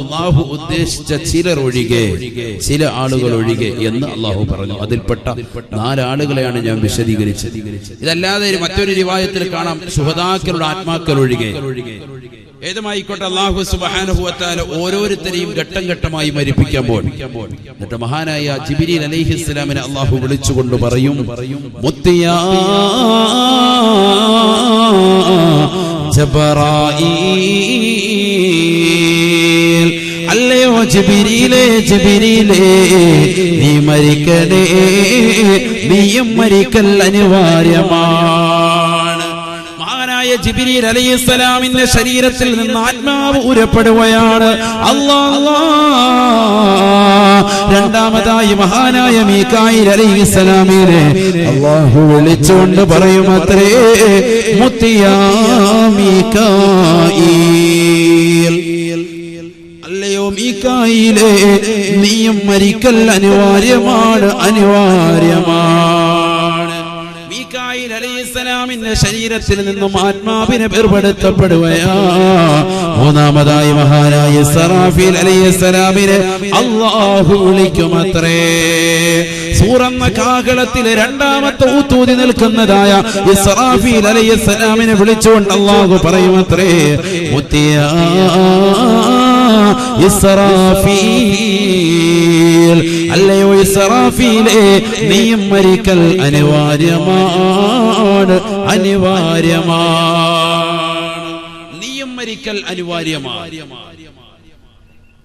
അള്ളാഹു ഉദ്ദേശിച്ച ചിലർ ഒഴികെ, ചില ആളുകൾ ഒഴികെ എന്ന് അള്ളാഹു പറഞ്ഞു. അതിൽപ്പെട്ട 4 ആളുകളെയാണ് ഞാൻ വിശദീകരിച്ചത്. ഇതല്ലാതെ മറ്റൊരു റിവായത്തിൽ കാണാം ശുഹദാക്കളുടെ ആത്മാക്കൾ ഒഴികെ. ഏതുമായിക്കോട്ടെ, അല്ലാഹു സുബ്ഹാനഹു വ തആല ഓരോരുത്തരെയും ഘട്ടം ഘട്ടമായി മരിപ്പിക്കുമ്പോൾ എന്നിട്ട് മഹാനായ ജിബ്രീൽ അലൈഹിസ്സലാമിനെ അല്ലാഹു വിളിച്ചുകൊണ്ട് പറയും, മുത്തിയാ ജബറായീൽ, അല്ലയോ ജിബ്രീലേ, ജിബ്രീലേ നീ മരിക്കണേ, നീയും മരിക്കൽ അനിവാര്യമാണ്. ജിബ്രീൽ അലൈഹിസ്സലാമിന്റെ ശരീരത്തിൽ നിന്ന് ആത്മാവ് ഉരപ്പെടുകയാണ്. രണ്ടാമതായി മഹാനായ മീകായിൽ അലൈഹിസ്സലാമിനെ അല്ലാഹു വിളിച്ചുകൊണ്ട് പറയുമത്രേ, മുത്തിയാ മീകായിൽ, അല്ലയോ മീകായിലേ നീയും മരിക്കൽ അനിവാര്യമാണ്, അനിവാര്യമാണ്. മീകായിൽ അലൈഹിസ്സലാമിന്റെ ശരീരത്തിൽ നിന്നും ആത്മാവിനെ വേർപെടുത്തപ്പെടുകയാ. മൂന്നാമതായി മഹാനായ ഇസ്റാഫീൽ അലൈഹിസ്സലാമിനെ അല്ലാഹു വിളിക്കുമത്രേ. സൂറന്ന കാഹളത്തിലെ രണ്ടാമത്തെ ഊത്തൂതി നിൽക്കുന്നതായ ഇസ്റാഫീൽ അലൈഹിസ്സലാമിനെ വിളിച്ചുകൊണ്ട് അല്ലാഹു പറയുമത്രേ, മുത്തിയാ ഇസ്റാഫീൽ, അല്ലയോ ഇസ്റാഫീലേ നീയും മരിക്കൽ അനിവാര്യമാണ്, അനിവാര്യമാണ്, നീയും മരിക്കൽ അനിവാര്യമാണ്.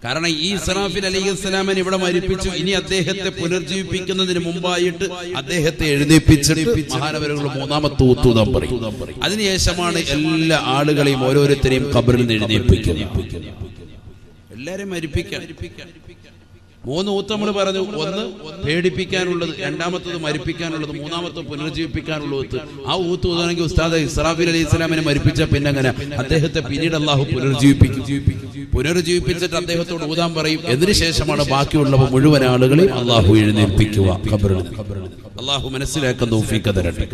കാരണം ഈ ഇസ്റാഫീൽ അലൈഹിസ്സലാമിനെ ഇവിടെ മരിപ്പിച്ചു. ഇനി അദ്ദേഹത്തെ പുനർജീവിപ്പിക്കുന്നതിന് മുമ്പായിട്ട് അദ്ദേഹത്തെ എഴുന്നേൽപ്പിച്ചിട്ട് മഹാനവരുകൾ മൂന്നാമത്തെ ഊത്തൂതം പറയും. അതിനുശേഷമാണ് എല്ലാ ആളുകളെയും ഓരോരുത്തരെയും ഖബറിൽ നിന്ന് എഴുന്നേൽപ്പിക്കുന്നത്. എല്ലാരെയും മരിപ്പിക്കാൻ 3 ഊത്ത് നമ്മൾ പറഞ്ഞു. ഒന്ന് പേടിപ്പിക്കാനുള്ളത്, രണ്ടാമത്തത് മരിപ്പിക്കാനുള്ളത്, മൂന്നാമത്തെ പുനർജീവിപ്പിക്കാനുള്ളത്. ആ ഊത്ത് ഊതാണെങ്കിൽ ഉസ്താദ് ഇസ്റാഫീൽ അലൈഹിസ്സലാമിനെ മരിപ്പിച്ച പിന്നെ അങ്ങനെ അദ്ദേഹത്തെ പിന്നീട് അല്ലാഹു പുനർജീവിപ്പിച്ചിട്ട് അദ്ദേഹത്തോട് ഊതാൻ പറയും. അതിനുശേഷമാണ് ബാക്കിയുള്ളവ മുഴുവൻ ആളുകളെയും അല്ലാഹു എഴുന്നേൽപ്പിക്കുക ഖബറിൽ. അല്ലാഹു മനസ്സിലാക്കാൻ തൗഫീഖ് തരട്ടെ.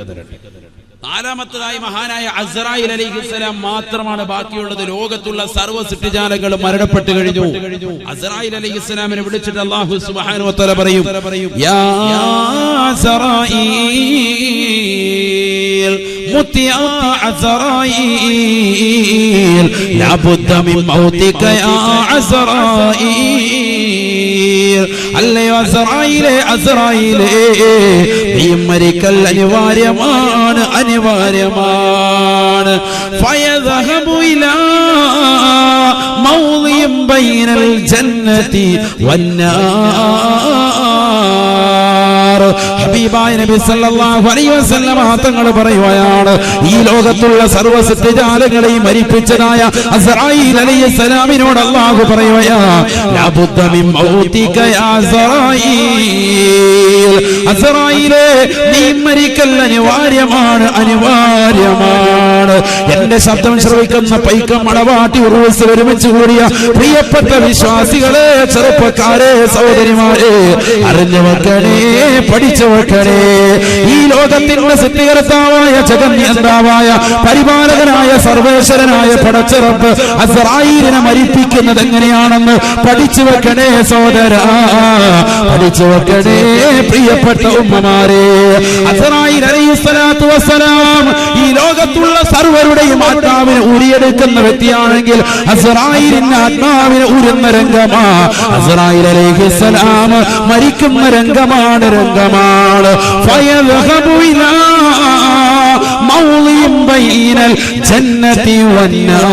നാലാമത്തതായി മഹാനായ അസ്റായീൽ അലൈഹിസ്സലാം മാത്രമാണ് ബാക്കിയുള്ളത്. ലോകത്തുള്ള സർവ്വ സൃഷ്ടിജാലങ്ങളും മരണപ്പെട്ടു കഴിഞ്ഞു. അസ്റായീൽ അലൈഹിസ്സലാമിനെ വിളിച്ചിട്ട് അല്ലാഹു സുബ്ഹാനഹു വ തആല പറയും, യാ അസ്റായീൽ, മുത്തിയാ അസ്റായീൽ, ലാ ബുദ്ദ മിൻ മൗതിക യാ അസ്റായീൽ, അല്ലയോ അസ്റായീലേ, അസ്റായീലേ നീ മരിക്കൽ അനിവാര്യമാണ്, അനിവാര്യമാണ്. ഫയദ്ഹബു ഇലാ മൗളിൻ ബൈനൽ ജന്നതി വന്നാർ. ഹബീബായ നബി സല്ലല്ലാഹു അലൈഹി വസല്ലം തങ്ങൾ പറയുകയാണ്, ഈ ലോകത്തുള്ള സർവ്വ സൃഷ്ടിജാലങ്ങളെയും മരിപ്പിച്ചതായ അസ്റായീൽ അലൈഹിസ്സലാമിനോട് അല്ലാഹു പറയുകയാ, ലാ ബുദ്ദ മിൻ മൗതിക യാ അസ്റായീൽ, അസ്റായീലേ നീ മരിക്കൽ അനിവാര്യമാണ്, അനിവാര്യമാണ്. എന്റെ ശബ്ദം ശ്രവിക്കുന്ന പൈക്കം, മണവാട്ടി, ഉറൂസ് ഒരുമിച്ച് കൂടിയ പ്രിയപ്പെട്ട വിശ്വാസികളെ, ചെറുപ്പക്കാരെ, സഹോദരിമാരെ, അറിഞ്ഞു വെക്കണേ, പഠിച്ചു വെക്കണേ. ഈ ലോകത്തിന്റെ സൃഷ്ടികർത്താവായ, ജഗന്നിയന്താവായ, പരിപാലകനായ, സർവേശ്വരനായ പടച്ചറപ്പ് അസ്റായീലിനെ മരിപ്പിക്കുന്നത് എങ്ങനെയാണെന്ന് പഠിച്ചു വെക്കണേ സഹോദരാ, പഠിച്ചു വെക്കണേ പ്രിയപ്പെട്ട ഉമ്മമാരെ. അസ്റായീൽ അലൈഹിസ്സലാത്തു വസ്സലാം ഈ ലോകത്തുള്ള സർവരുടെയും ആത്മാവിനെ ഉരിയെടുക്കുന്ന വ്യക്തിയാണെങ്കിൽ അസ്റായീലിന്റെ ആത്മാവിനെ ഉരുന്ന രംഗമാ അസ്റായീൽ അലൈഹിസ്സലാം മരിക്കുന്ന രംഗമാണ്, രംഗമാണ്. ഫയദ്ഹബു ഇലാ മൗളിൻ ബൈനൽ ജന്നതി വന്നാർ.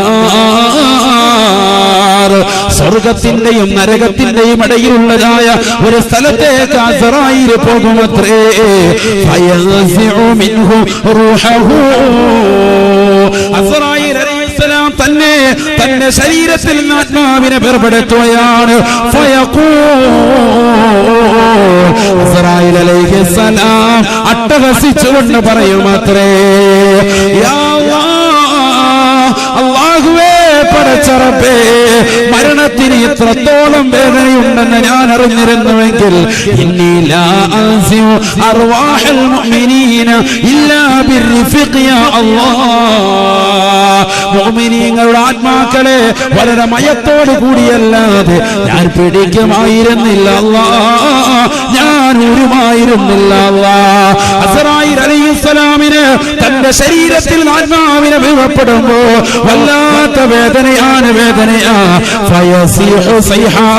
സ്വർഗത്തിന്റെയും നരകത്തിന്റെയും ഇടയിലുള്ളതായ ഒരു സ്ഥലത്തേക്ക് അസ്റായീൽ പോകുമത്രേ. ഫയൻസിഉ മിൻഹു റൂഹഹു. അസ്റായീൽ അലൈഹിസ്സലാം തന്റെ ശരീരത്തിൽ നിന്ന് ആത്മാവിനെ വേർപെടുത്തുകയാണ്. അസ്റായീൽ അലൈഹിസ്സലാം അട്ടഹസിച്ചുകൊണ്ട് പറയുമത്രേ, യാ അല്ലാഹുവേ പടച്ച റബ്ബേ, മരണത്തിന് എത്രത്തോളം വേദനയുണ്ടെന്ന് ഞാൻ അറിഞ്ഞിരുന്നുവെങ്കിൽ ഇന്നി ലാ അൻസിഉ അർവാഹൽ മുഅ്മിനീന ഇല്ലാ ബിർരിഫഖി യാ അല്ലാഹ്. മുഅ്മിനീങ്ങളുടെ ആത്മാക്കളെ വളരെ മയത്തോട് കൂടിയല്ലാതെ ഞാൻ പിടിക്കുമായിരുന്നില്ല അല്ലാഹ്, ഞാൻ ഊരുമായിരുന്നില്ല അല്ലാഹ്. അസ്റായീൽ അലൈഹിസ്സലാമിന് തന്റെ ശരീരത്തിൽ ആത്മാവിനെ വീഴ്പ്പെടുമ്പോ വല്ലാത്ത വേദനയാണ്, വേദനയാ. ഫയസിഹു സൈഹാ,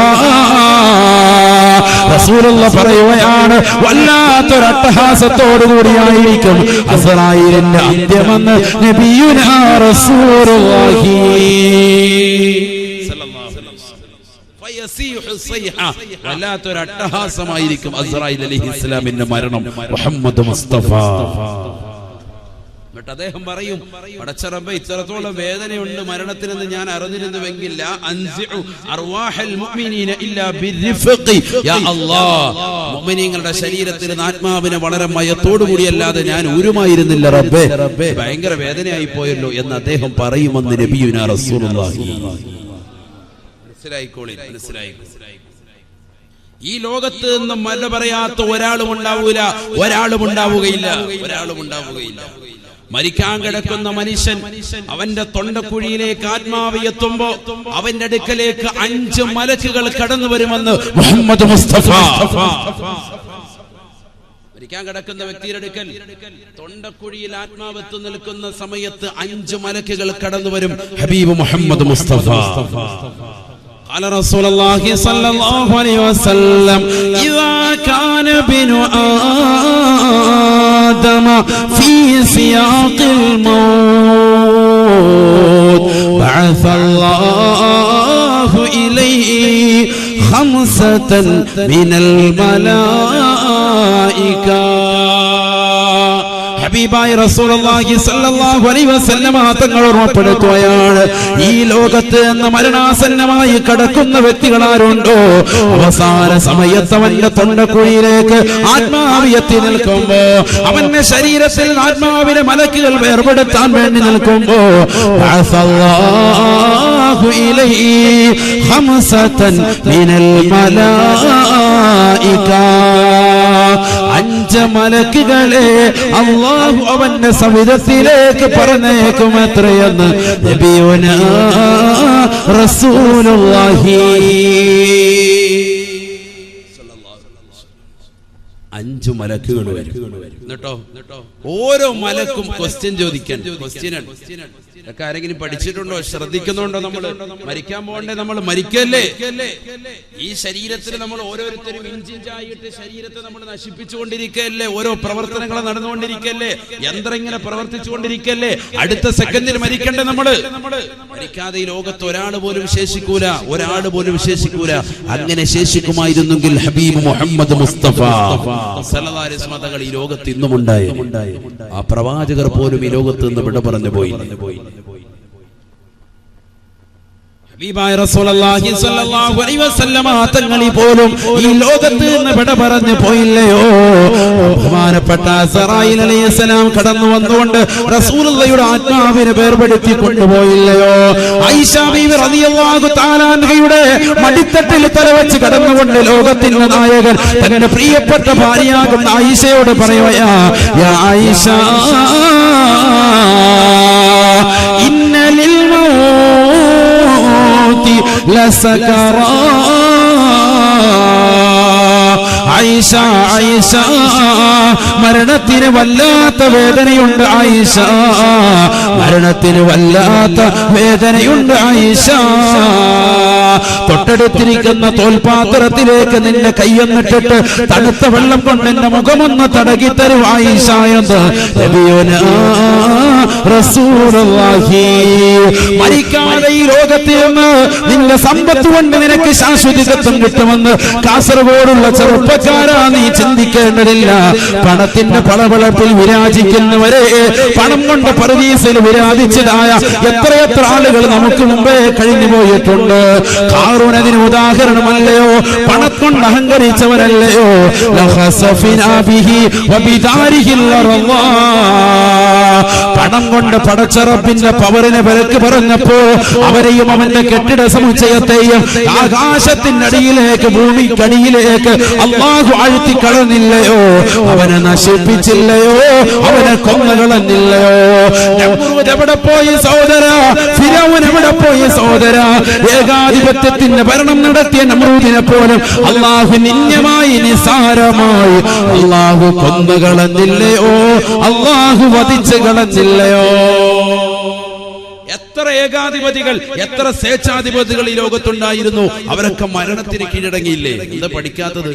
റസൂലുള്ളാഹി പറയുകയാണ്, വല്ലാത്തൊരട്ടഹാസത്തോടു കൂടിയായിരിക്കും അസ്റായീലിന്റെ അന്ത്യമെന്ന് നബിയുനാ റസൂലുള്ളാഹി വല്ലാത്തൊരട്ടഹാസമായിരിക്കും അസ്റായീൽ അലൈഹിസ്സലാമിന്റെ മരണം. മുഹമ്മദ് മുസ്തഫ എന്നിട്ട് അദ്ദേഹം പറയും, പടച്ച റബ്ബേ, ഇത്രത്തോളം വേദനയുണ്ട് മരണത്തിനെന്ന് ഞാൻ അറിഞ്ഞിരുന്നുവെങ്കിൽ ലാ അൻസിഉ അർവാഹൽ മുഅ്മിനീന ഇല്ലാ ബിർരിഫഖി യാ അല്ലാഹ്. മുഅ്മിനീങ്ങളുടെ ശരീരത്തിൽ ആത്മാവിനെ വളരെ മയത്തോടു കൂടിയല്ലാതെ ഞാൻ ഊരുമായിരുന്നില്ല റബ്ബേ, ഭയങ്കര വേദനയായി പോയല്ലോ എന്ന് അദ്ദേഹം പറയുമെന്ന് നബിയുനാ റസൂലുള്ളാഹി. മനസ്സിലായി. ഈ ലോകത്ത് നിന്ന് മല പറയാത്ത ഒരാളും ഉണ്ടാവുകയില്ല. മരിക്കാൻ കിടക്കുന്ന മനുഷ്യൻ അവന്റെ തൊണ്ടക്കുഴിയിലേക്ക് ആത്മാവ് എത്തുമ്പോ അവന്റെ അടുക്കലേക്ക് 5 മലക്കുകൾ കടന്നു വരുമെന്ന് മുഹമ്മദ് മുസ്തഫ. മരിക്കാൻ കിടക്കുന്ന വ്യക്തിയുടെ അടുക്കൽ തൊണ്ടക്കുഴിയിൽ ആത്മാവ് എത്തി നിൽക്കുന്ന സമയത്ത് 5 മലക്കുകൾ കടന്നു വരും. ഹബീബ് മുഹമ്മദ് മുസ്തഫ قال رسول الله صلى الله عليه وسلم إذا كان ابن آدم في سياق الموت بعث الله إليه 5 من الملائكة. ഹബീബായ റസൂലുള്ളാഹി സ്വല്ലല്ലാഹു അലൈഹി വസല്ലമ തങ്ങൾ ഓർമ്മപ്പെടുത്തുകയാണ്, ഈ ലോകത്ത് നിന്ന് മരണാസന്നമായി കടക്കുന്ന വ്യക്തികൾ ആരുണ്ടോ അവസാന സമയത്ത് അവന്റെ തൊണ്ടക്കുഴിയിലേക്ക് ആത്മാവ് എത്തി നിൽക്കുമ്പോ, അവന്റെ ശരീരത്തിൽ ആത്മാവിനെ മലക്കുകൾ വേർപെടുത്താൻ വേണ്ടി നിൽക്കുമ്പോ അല്ലാഹു ഇലൈഹി 5 മിനൽ മലായിക, 5 മലക്കുകളെ അല്ലാഹു അവന്റെ സവിധത്തിലേക്ക് പറഞ്ഞേക്കും. എത്രയെന്ന് നബിയുനാ റസൂലുള്ളാഹി. 5 മലക്കുകൾ വരും. എന്നിട്ടോ ഓരോ മലക്കും ക്വസ്റ്റ്യൻ ചോദിക്കാൻ. ഇതൊക്കെ ആരെങ്കിലും പഠിച്ചിട്ടുണ്ടോ, ശ്രദ്ധിക്കുന്നുണ്ടോ? നമ്മൾ മരിക്കാൻ പോകണ്ടേ? നമ്മൾ മരിക്കല്ലേ? ഈ ശരീരത്തിൽ നമ്മൾ ഓരോരുത്തരും ഇഞ്ചിഞ്ചായിട്ട് ശരീരത്തെ നമ്മൾ നശിപ്പിച്ചുകൊണ്ടിരിക്കല്ലേ? ഓരോ പ്രവർത്തനങ്ങൾ നടന്നുകൊണ്ടിരിക്കല്ലേ? യന്ത്രം ഇങ്ങനെ പ്രവർത്തിച്ചുകൊണ്ടിരിക്കല്ലേ? അടുത്ത സെക്കൻഡിൽ മരിക്കണ്ടേ? നമ്മള് മരിക്കാതെ ഈ ലോകത്ത് ഒരാൾ പോലും ശേഷിക്കൂല. അങ്ങനെ ശേഷിക്കുമായിരുന്നെങ്കിൽ ഹബീബ് മുഹമ്മദ് മുസ്തഫ സല്ലല്ലാഹു അലൈഹി വസല്ലം തങ്ങൾ ഈ ലോകത്ത് ഇന്നും ഉണ്ടായി. ആ പ്രവാചകർ പോലും ഈ ലോകത്ത് നിന്ന് വിട പറഞ്ഞു പോയി. ഹബീബായ റസൂലുള്ളാഹി സ്വല്ലല്ലാഹു അലൈഹി വസല്ലം തങ്ങൾ പോലും ഈ ലോകത്ത് നിന്ന് വിട പറഞ്ഞു പോയില്ലയോ? ബഹുമാനപ്പെട്ട അസ്റായീൽ അലൈഹിസ്സലാം കടന്നു വന്നുകൊണ്ട് റസൂലുള്ളാഹിയുടെ ആത്മാവിനെ വേർപെടുത്തി കൊണ്ടുപോയില്ലയോ? ആയിഷ ബീവി റളിയല്ലാഹു തആല അൻഹയുടെ മടിത്തട്ടിൽ തലവെച്ച് കടന്നുകൊണ്ട് ലോകത്തിന്റെ നായകൻ തന്റെ പ്രിയപ്പെട്ട ഭാര്യയാകുന്ന ആയിഷയോട് പറയുകയാ, യാ ആയിഷ ഇന്നലിൽ ലസകറാ. ആയിഷ മരണത്തിന് വല്ലാത്ത വേദനയുണ്ട്. ആയിഷ മരണത്തിന് വല്ലാത്ത വേദനയുണ്ട്. ആയിഷ തൊട്ടടുത്തിരിക്കുന്ന തോൽപാത്രത്തിലേക്ക് നിന്റെ കൈയൊന്നിട്ടിട്ട് തണുത്ത വെള്ളം കൊണ്ട് എന്റെ മുഖമൊന്ന് തടകി തരും ആയിഷ എന്ന് നബിയുനാ റസൂലുള്ളാഹി. മരിക്കാതെ ഈ ലോകത്തിൽ നിന്ന് നിന്റെ സമ്പത്ത് കൊണ്ട് നിനക്ക് ശാശ്വതത്വം കിട്ടുമെന്ന് കാസർഗോഡുള്ള ചെറുപ്പ ചെറുപ്പക്കാരാ, നീ ചിന്തിക്കേണ്ടതില്ല. പണത്തിന്റെ പളപളപ്പിൽ വിരാജിക്കുന്നവരെ, പണം കൊണ്ട് പറുദീസയിൽ വിരാജിച്ചതായ എത്രയെത്ര ആളുകൾ നമുക്ക് മുമ്പേ കഴിഞ്ഞു പോയിട്ടുണ്ട്. ഖാറൂൻ അതിന് ഉദാഹരണമല്ലയോ? പണം കൊണ്ട് അഹങ്കരിച്ചവരല്ലയോ? പണം കൊണ്ട് പടച്ച റബ്ബിന്റെ പവറിനെ വിലക്ക് പറഞ്ഞപ്പോ അവരെയും അവന്റെ കെട്ടിട സമുച്ചയത്തെയും ആകാശത്തിനടിയിലേക്ക് ഭൂമിക്കടിയിലേക്ക് അല്ലാഹു ആഴ്ത്തിക്കളഞ്ഞില്ലയോ? അവനെ നശിപ്പിച്ചില്ലയോ? അവനെ കൊന്നുകളഞ്ഞില്ലയോ? നമ്രൂദ് എവിടെ പോയി സഹോദരാ? ഫിറഔൻ എവിടെ പോയി സഹോദരാ? ഏകാധിപത്യത്തിന്റെ ഭരണം നടത്തിയ നമ്രൂദിനെ പോലും അല്ലാഹു നിന്യമായി നിസാരമായി അല്ലാഹു കൊന്നുകളഞ്ഞില്ലയോ? അല്ലാഹു വധിച്ചു കളഞ്ഞില്ലയോ? എത്ര ഏകാധിപതികൾ, എത്ര സ്വേച്ഛാധിപതികൾ ഈ ലോകത്തുണ്ടായിരുന്നു. അവരൊക്കെ മരണത്തിന് കീഴടങ്ങിയില്ലേ? എന്താ പഠിക്കാത്തത്?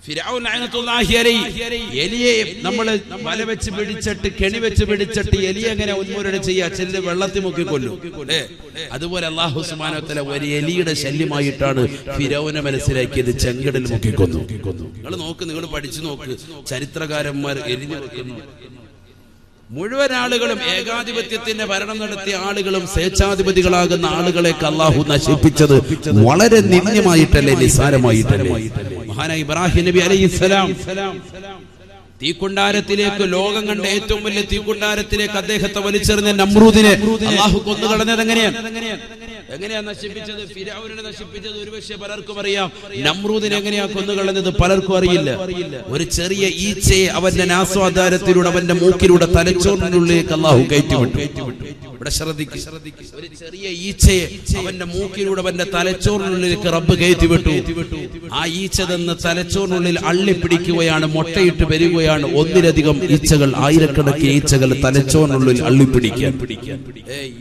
ഫിറഔൻ ലഅനത്തുല്ലാഹി അലൈഹി എലിയെ നമ്മൾ വല വെച്ച് പിടിച്ചിട്ട്, കെണി വെച്ച് പിടിച്ചിട്ട് എലിയെ എങ്ങനെ ഉന്മൂലനം ചെയ്യാ? ചെല്ല് വെള്ളത്തിൽ മുക്കി കൊല്ലും. അതുപോലെ അല്ലാഹു സുബ്ഹാനഹു വ തആല ഒരു എലിയുടെ ശല്യമായിട്ടാണ് ഫിറഔനെ മനസ്സിലാക്കിയത്, ചെങ്കടൽ മുക്കി കൊന്നു. നിങ്ങൾ നോക്ക്, നിങ്ങൾ പഠിച്ചു നോക്ക്, ചരിത്രകാരന്മാർ എലിഞ്ഞു വെക്കുന്നു. മുഴുവൻ ആളുകളും ഏകാധിപത്യത്തിന്റെ ഭരണം നടത്തിയ ആളുകളും സ്വേച്ഛാധിപതികളാകുന്ന ആളുകളെയൊക്കെ അല്ലാഹു നശിപ്പിച്ചത് വളരെ നിന്ദ്യമായിട്ടല്ലേ, നിസ്സാരമായിട്ടല്ലേ? മഹാനായ ഇബ്രാഹിം നബി അലൈഹിസ്സലാം തീക്കുണ്ടാരത്തിലേക്ക്, ലോകം കണ്ട ഏറ്റവും വലിയ തീക്കുണ്ടാരത്തിലേക്ക് അദ്ദേഹത്തെ വലിച്ചെറിഞ്ഞ നമ്രൂദിനെ അല്ലാഹു കൊന്നുകളഞ്ഞത് എങ്ങനെയാ നശിപ്പിച്ചത്? ഫിറഔനെ നശിപ്പിച്ചത് ഒരുപക്ഷെ പലർക്കും അറിയാം. നമ്രൂദിനെ എങ്ങനെയാ കൊന്നുകളഞ്ഞത് പലർക്കും അറിയില്ല. ഒരു ചെറിയ ഈച്ചയെ അവന്റെ നാസ്വാധാരത്തിലൂടെ, അവന്റെ മൂക്കിലൂടെ തലച്ചോറിനുള്ളിലേക്ക് അല്ലാഹു കയറ്റിവിട്ടു. ഇവിടെ ശ്രദ്ധിക്കുക, ഒരു ചെറിയ ഈച്ചയെ അവന്റെ മൂക്കിലൂടെ, അവന്റെ തലച്ചോറിനുള്ളിലേക്ക് റബ്ബ് കയറ്റിവിട്ടു. ആ ഈച്ച തന്ന് തലച്ചോറിനുള്ളിൽ അള്ളിപ്പിടിക്കുകയാണ്, മുട്ടയിട്ട് വരികയാണ്. ഒന്നിലധികം ഈച്ചകൾ, ആയിരക്കണക്കിന് ഈച്ചകൾ തലച്ചോറിനുള്ളിൽ അള്ളിപ്പിടിക്കാൻ.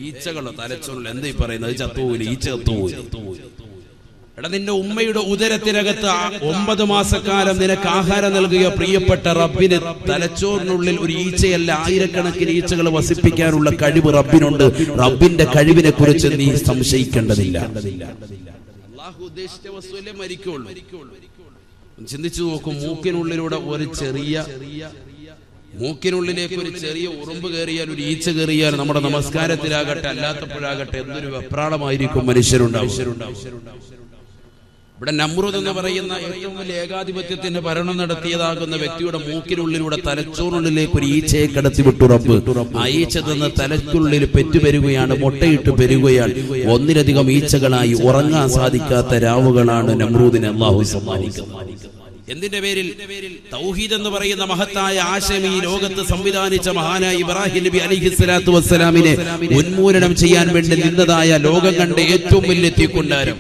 ഈച്ചകളോ തലച്ചോറിൽ എന്താ പറയുന്നത്? ചത്തുപോയില്ല, ഈച്ച ചത്തുപോയില്ല. എടാ, നിന്റെ ഉമ്മയുടെ ഉദരത്തിനകത്ത് 9 മാസക്കാലം നിനക്ക് ആഹാരം നൽകിയ പ്രിയപ്പെട്ട റബ്ബിന് തലച്ചോറിനുള്ളിൽ ഒരു ഈച്ചയല്ല, ആയിരക്കണക്കിന് ഈച്ചകൾ വസിപ്പിക്കാനുള്ള കഴിവ് റബ്ബിനുണ്ട്. റബ്ബിന്റെ കഴിവിനെ കുറിച്ച് നീ സംശയിക്കേണ്ടതില്ല. അല്ലാഹു ഉദ്ദേശിച്ച വസ്തുവല്ലേ മരിക്കുള്ളൂ. ചിന്തിച്ചു നോക്കും, മൂക്കിനുള്ളിലൂടെ മൂക്കിനുള്ളിലേക്ക് ഒരു ചെറിയ ഉറുമ്പ് കയറിയാൽ, ഒരു ഈച്ച കയറിയാൽ, നമ്മുടെ നമസ്കാരത്തിലാകട്ടെ അല്ലാത്തപ്പോഴാകട്ടെ എന്തൊരു വെപ്രാളമായിരിക്കും മനുഷ്യരുണ്ടാവും. ഇവിടെ നമ്രൂദ് എന്ന് പറയുന്ന ഏറ്റവും വലിയ ഏകാധിപത്യത്തിന്റെ ഭരണം നടത്തിയതാകുന്ന വ്യക്തിയുടെ മൂക്കിനുള്ളിലൂടെ തലച്ചോറിനുള്ളിലേക്ക് ഒരു ഈച്ചയെ കടത്തിവിട്ടു റബ്ബ്. ആ ഈച്ച തന്ന് തലയ്ക്കുള്ളിൽ പെറ്റുപെരുകയാണ്, മുട്ടയിട്ട് പെരുകയാണ്. ഒന്നിലധികം ഈച്ചകളായി ഉറങ്ങാൻ സാധിക്കാത്ത രാവുകളാണ് നമ്രൂദിനെ അല്ലാഹു സമ്മാനിക്കുന്നത്. എന്തിന്റെ പേരിൽ? തൗഹീദ് എന്ന് പറയുന്ന മഹത്തായ ആശയം ഈ ലോകത്ത് സംവിധാനിച്ച മഹാനായ ഇബ്രാഹിം നബി അലൈഹിസ്സലാത്തു വസ്സലാമിനെ ഉന്മൂലനം ചെയ്യാൻ വേണ്ടി നിന്നതായ ലോകം കണ്ട ഏറ്റവും വലിയ തീക്കുണ്ടാരം.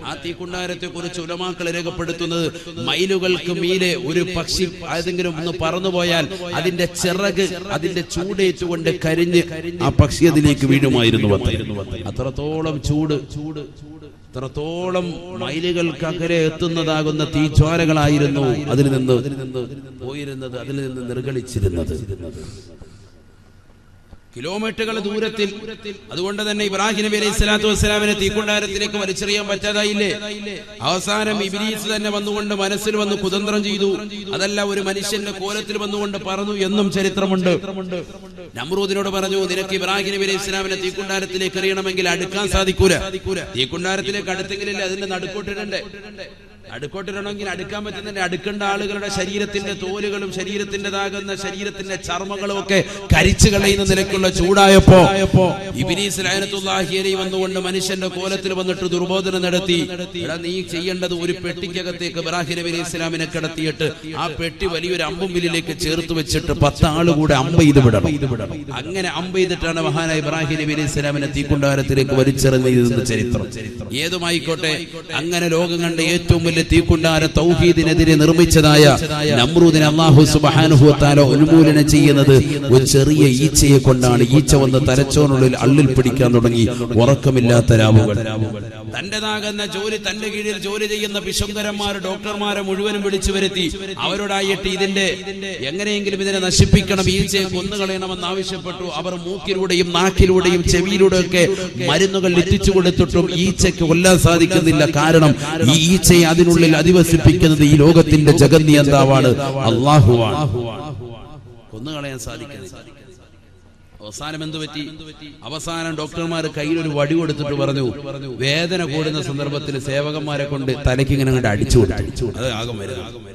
ആ തീക്കുണ്ടാരത്തെ കുറിച്ച് ഉലമാക്കൾ രേഖപ്പെടുത്തുന്നത്, മൈലുകൾക്ക് മീലെ ഒരു പക്ഷി ഏതെങ്കിലും ഒന്ന് പറന്നുപോയാൽ അതിന്റെ ചിറക്, അതിന്റെ ചൂടേറ്റുകൊണ്ട് കരിഞ്ഞ് ആ പക്ഷി അതിലേക്ക് വീഴുമായിരുന്നു. അത്രത്തോളം ചൂട്, അത്രത്തോളം മൈലുകൾക്കകരെ എത്തുന്നതാകുന്ന തീജ്വാലകളായിരുന്നു അതിൽ നിന്ന് പോയിരുന്നത്, അതിൽ നിന്ന് നിർഗളിച്ചിരുന്നത്. കിലോമീറ്ററുകൾ ദൂരത്തിൽ. അതുകൊണ്ട് തന്നെ ഇബ്രാഹിം നബി അലൈഹി സ്വലാത്തു വസ്സലാമിനെ തീക്കുണ്ടാരത്തിലേക്ക് വലിച്ചെറിയാൻ പറ്റാതായില്ലേ? അവസാനം ഇബ്ലീസ് തന്നെ വന്നുകൊണ്ട് മനസ്സിൽ വന്ന് കുതന്ത്രം ചെയ്തു. അതല്ല, ഒരു മനുഷ്യന്റെ കോലത്തിൽ വന്നുകൊണ്ട് പറഞ്ഞു എന്നും ചരിത്രമുണ്ട്. നമ്രൂദിനോട് പറഞ്ഞു, നിനക്ക് ഇബ്രാഹിം നബി അലൈഹി സ്വലാമിനെ തീക്കുണ്ടാരത്തിലേക്ക് എറിയണമെങ്കിൽ അടുക്കാൻ സാധിക്കൂല. തീക്കുണ്ടാരത്തിലേക്ക് അടുത്തെങ്കിലല്ലേ അതിന്റെ നടുക്കോട്ടിടണ്ടേ? അടുക്കോട്ടിടണമെങ്കിൽ അടുക്കാൻ പറ്റുന്നതിന്റെ അടുക്കേണ്ട ആളുകളുടെ ശരീരത്തിന്റെ തോലുകളും ശരീരത്തിൻ്റെതാകുന്ന ശരീരത്തിന്റെ ചർമ്മങ്ങളും ഒക്കെ കരിച്ചു കളയുന്ന നിലയ്ക്കുള്ള ചൂടായപ്പോ ഇബ്ലീസ് ലഅനത്തുല്ലാഹി അലൈഹി വന്നുകൊണ്ട് മനുഷ്യന്റെ കോലത്തിൽ വന്നിട്ട് ദുർബോധനം നടത്തി. എടാ, നീ ചെയ്യേണ്ടത് ഒരു പെട്ടിക്കകത്തേക്ക് ഇബ്രാഹിം നബി അലൈഹി സ്വലാമിനെ കിടത്തിയിട്ട് ആ പെട്ടി വലിയൊരു അമ്പുമ്പിലേക്ക് ചേർത്ത് വെച്ചിട്ട് 10 ആളുകൂടെ അമ്പ് ചെയ്ത് വിടണം. അങ്ങനെ അമ്പ് ചെയ്തിട്ടാണ് മഹാനായ ഇബ്രാഹിം നബി അലൈഹി സ്വലാമിനെ തീക്കുണ്ടാരത്തിലേക്ക് വലിച്ചെറിഞ്ഞതെന്ന് ചരിത്രം. ഏതുമായിക്കോട്ടെ, അങ്ങനെ ലോകം കണ്ട ഏറ്റവും വലിയ തീക്കുണ്ടാര തൗഹീദിനെതിരെ നിർമ്മിച്ചതായ നമ്രൂദിനെ അല്ലാഹു സുബ്ഹാനഹു വ തആല ഉന്മൂലനം ചെയ്യുന്നത് ഒരു ചെറിയ ഈച്ചയെ കൊണ്ടാണ്. ഈച്ച വന്ന് തലച്ചോറിനുള്ളിൽ അള്ളിൽ പിടിക്കാൻ തുടങ്ങി. ഉറക്കമില്ലാത്ത രാവുകൾ. തന്റേതാകുന്ന ജോലി, തന്റെ കീഴിൽ ജോലി ചെയ്യുന്ന പിശുങ്കരന്മാര്, ഡോക്ടർമാരെ മുഴുവനും വിളിച്ചു വരുത്തി അവരോടായിട്ട് ഇതിന്റെ എങ്ങനെയെങ്കിലും ഇതിനെ നശിപ്പിക്കണം, ഈച്ചയെ കൊന്നുകളയണമെന്ന് ആവശ്യപ്പെട്ടു. അവർ മൂക്കിലൂടെയും നാക്കിലൂടെയും ചെവിയിലൂടെയൊക്കെ മരുന്നുകൾ എത്തിച്ചു കൊടുത്തിട്ടും ഈച്ചയ്ക്ക് കൊല്ലാൻ സാധിക്കുന്നില്ല. കാരണം ഈ ഈച്ചയെ അതിനുള്ളിൽ അധിവസിപ്പിക്കുന്നത് ഈ ലോകത്തിന്റെ ജഗന്നിയന്താവാണ്, അല്ലാഹുവാണ്. കൊന്നുകളയാൻ സാധിക്കുന്നത്. അവസാനം എന്ത് പറ്റി? അവസാനം ഡോക്ടർമാർ കയ്യിലൊരു വടി കൊടുത്തിട്ട് പറഞ്ഞു, വേദന കൂടുന്ന സന്ദർഭത്തിൽ സേവകന്മാരെ കൊണ്ട് തലയ്ക്ക് ഇങ്ങനെ അങ്ങോട്ട് അടിച്ചു കൊടുത്തു. അത് ആകെ മരുന്ന്.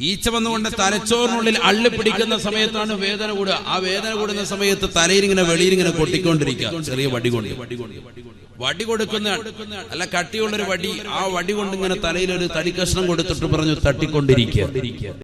ഈച്ച വന്നുകൊണ്ട് തലച്ചോറിനുള്ളിൽ അള്ളി പിടിക്കുന്ന സമയത്താണ് വേദന കൂടുക. ആ വേദന കൂടുന്ന സമയത്ത് തലയിൽ ഇങ്ങനെ വെളിയിൽ ഇങ്ങനെ കൊട്ടിക്കൊണ്ടിരിക്കുക ചെറിയ വടി കൊണ്ട്. വടി കൊടുക്കുന്ന അല്ല, കട്ടിയുള്ളൊരു വടി. ആ വടി കൊണ്ട് ഇങ്ങനെ തലയിൽ ഒരു തടി കഷ്ണം കൊടുത്തിട്ട് പറഞ്ഞു തട്ടിക്കൊണ്ടിരിക്കുക.